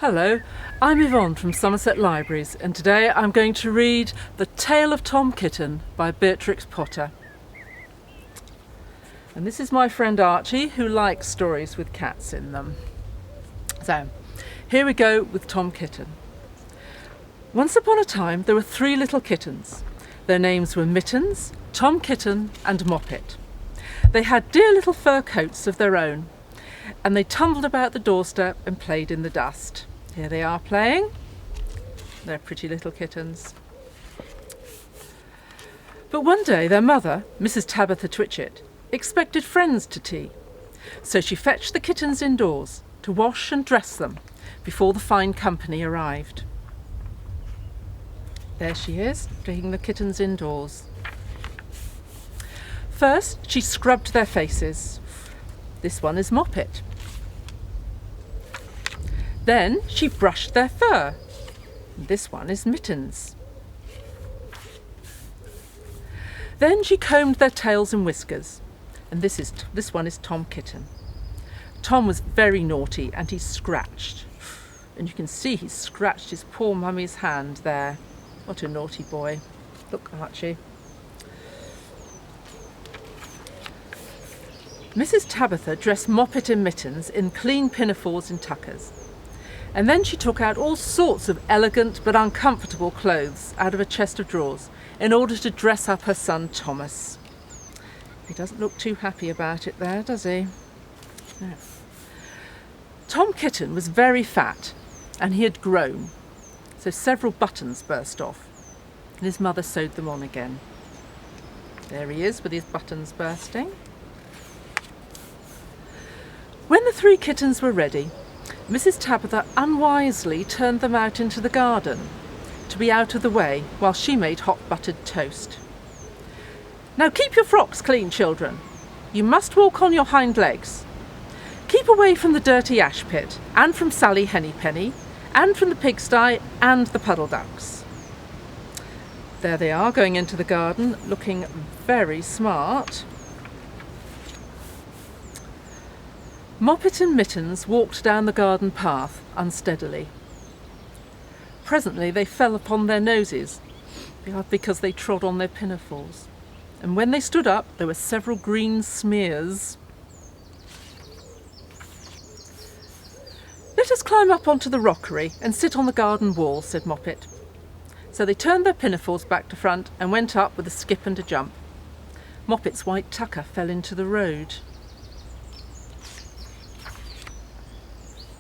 Hello, I'm Yvonne from Somerset Libraries, and today I'm going to read The Tale of Tom Kitten by Beatrix Potter. And this is my friend Archie, who likes stories with cats in them. So, here we go with Tom Kitten. Once upon a time there were 3 little kittens. Their names were Mittens, Tom Kitten and Moppet. They had dear little fur coats of their own, and they tumbled about the doorstep and played in the dust. Here they are playing. They're pretty little kittens. But one day their mother, Mrs. Tabitha Twitchit, expected friends to tea. So she fetched the kittens indoors to wash and dress them before the fine company arrived. There she is, taking the kittens indoors. First, she scrubbed their faces. This one is Moppet. Then she brushed their fur. This one is Mittens. Then she combed their tails and whiskers. And this one is Tom Kitten. Tom was very naughty and he scratched. And you can see he scratched his poor mummy's hand there. What a naughty boy. Look, Archie. Mrs. Tabitha dressed Moppet and Mittens in clean pinafores and tuckers. And then she took out all sorts of elegant but uncomfortable clothes out of a chest of drawers in order to dress up her son Thomas. He doesn't look too happy about it there, does he? No. Tom Kitten was very fat and he had grown, so several buttons burst off and his mother sewed them on again. There he is with his buttons bursting. When the 3 kittens were ready, Mrs. Tabitha unwisely turned them out into the garden to be out of the way while she made hot buttered toast. Now keep your frocks clean, children. You must walk on your hind legs. Keep away from the dirty ash pit and from Sally Hennypenny and from the pigsty and the puddle ducks. There they are going into the garden looking very smart. Moppet and Mittens walked down the garden path unsteadily. Presently they fell upon their noses because they trod on their pinafores, and when they stood up there were several green smears. "Let us climb up onto the rockery and sit on the garden wall," said Moppet. So they turned their pinafores back to front and went up with a skip and a jump. Moppet's white tucker fell into the road.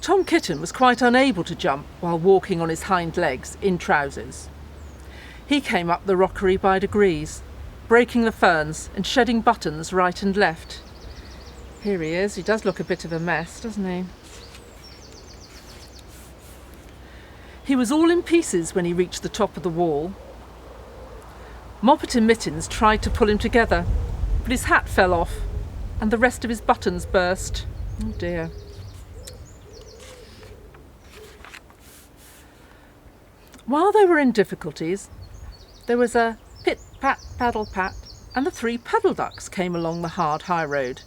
Tom Kitten was quite unable to jump while walking on his hind legs in trousers. He came up the rockery by degrees, breaking the ferns and shedding buttons right and left. Here he is. He does look a bit of a mess, doesn't he? He was all in pieces when he reached the top of the wall. Moppet and Mittens tried to pull him together, but his hat fell off and the rest of his buttons burst. Oh dear. While they were in difficulties, there was a pit-pat, paddle-pat, and the 3 puddle ducks came along the hard high road,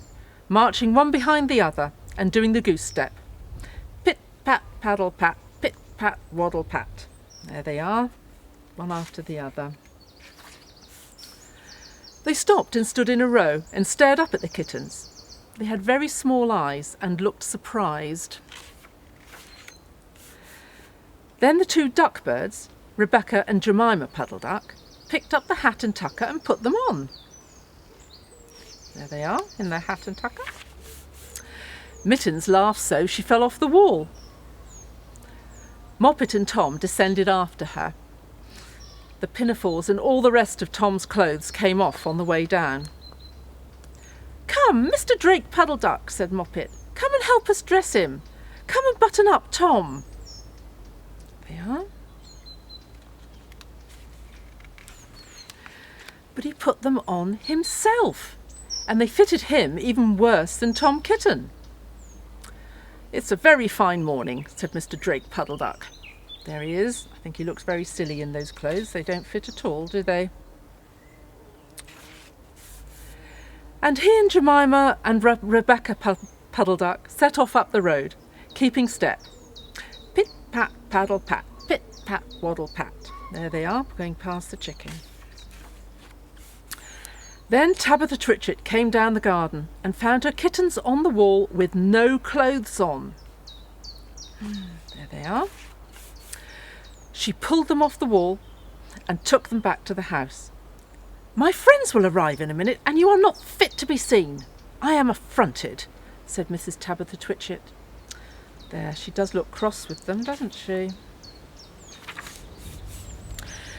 marching one behind the other and doing the goose step. Pit-pat, paddle-pat, pit-pat, waddle-pat. There they are, one after the other. They stopped and stood in a row and stared up at the kittens. They had very small eyes and looked surprised. Then the 2 duckbirds, Rebecca and Jemima Puddle Duck, picked up the hat and tucker and put them on. There they are, in their hat and tucker. Mittens laughed so she fell off the wall. Moppet and Tom descended after her. The pinafores and all the rest of Tom's clothes came off on the way down. "Come, Mr. Drake Puddle Duck," said Moppet. "Come and help us dress him. Come and button up Tom." They are. But he put them on himself, and they fitted him even worse than Tom Kitten. "It's a very fine morning," said Mr. Drake Puddle Duck. There he is. I think he looks very silly in those clothes. They don't fit at all, do they? And he and Jemima and Rebecca Puddle Duck set off up the road, keeping step. paddle, pat. Pit, pat, waddle, pat. There they are, going past the chicken. Then Tabitha Twitchit came down the garden and found her kittens on the wall with no clothes on. There they are. She pulled them off the wall and took them back to the house. "My friends will arrive in a minute, and you are not fit to be seen. I am affronted," said Mrs. Tabitha Twitchit. There, she does look cross with them, doesn't she?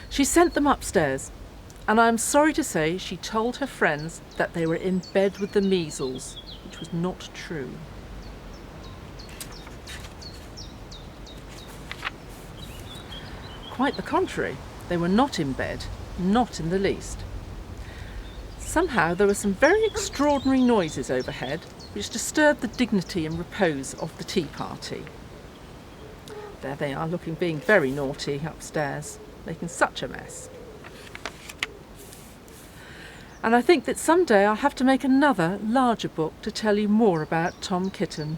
She sent them upstairs, and I am sorry to say she told her friends that they were in bed with the measles, which was not true. Quite the contrary, they were not in bed, not in the least. Somehow there were some very extraordinary noises overhead which disturbed the dignity and repose of the tea party. There they are, being very naughty upstairs, making such a mess. And I think that someday I'll have to make another, larger book to tell you more about Tom Kitten.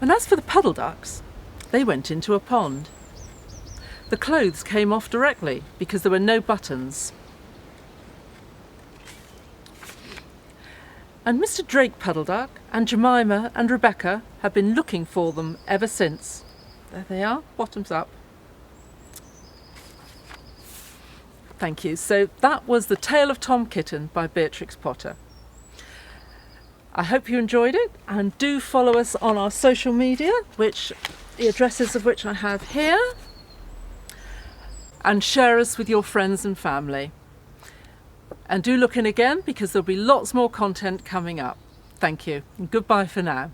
And as for the puddle ducks, they went into a pond. The clothes came off directly because there were no buttons. And Mr. Drake Puddle Duck and Jemima and Rebecca have been looking for them ever since. There they are, bottoms up. Thank you. So that was The Tale of Tom Kitten by Beatrix Potter. I hope you enjoyed it, and do follow us on our social media, the addresses of which I have here, and share us with your friends and family. And do look in again, because there'll be lots more content coming up. Thank you, and goodbye for now.